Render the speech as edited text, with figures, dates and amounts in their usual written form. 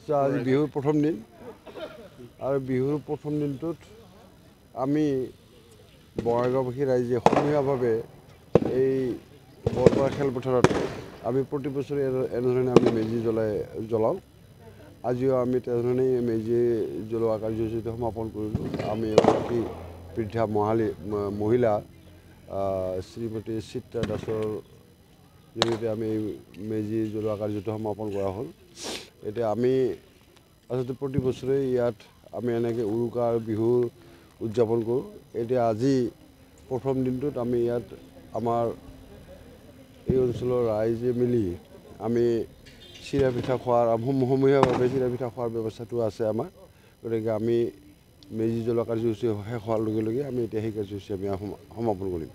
আজি বিহুৰ প্ৰথম দিন আৰু বিহুৰ প্ৰথম দিনটোত আমি বঙাইগাঁওবাসী ৰাইজে সমূহীয়াভাৱে এই বৰপাৰা খেলপথাৰত আমি প্ৰতি বছৰে এনেধৰণে আমি মেজি জ্বলাওঁ আজিও আমি তেনেধৰণেই মেজি জ্বলোৱা কাৰ্যসূচীটো সমাপন কৰিলোঁ আমি এগৰাকী বৃদ্ধা মহিলা শ্ৰীমতী চিত্ৰা দাসৰ জৰিয়তে আমি মেজি জ্বলোৱা কাৰ্যটো সমাপন কৰা হ'ল এতিয়া আমি আচলতে প্ৰতি বছৰে ইয়াত আমি এনেকৈ উৰুকা আৰু বিহু উদযাপন কৰোঁ এতিয়া আজি প্ৰথম দিনটোত আমি ইয়াত আমাৰ এই অঞ্চলৰ ৰাইজে মিলি আমি চিৰা পিঠা খোৱাৰ সমূহীয়াভাৱে চিৰা পিঠা খোৱাৰ ব্যৱস্থাটো আছে আমাৰ গতিকে আমি মেজি জ্বলোৱা কাৰ্যসূচী শেষ হোৱাৰ লগে লগে আমি এতিয়া সেই কাৰ্যসূচী আমি সমাপন কৰিম।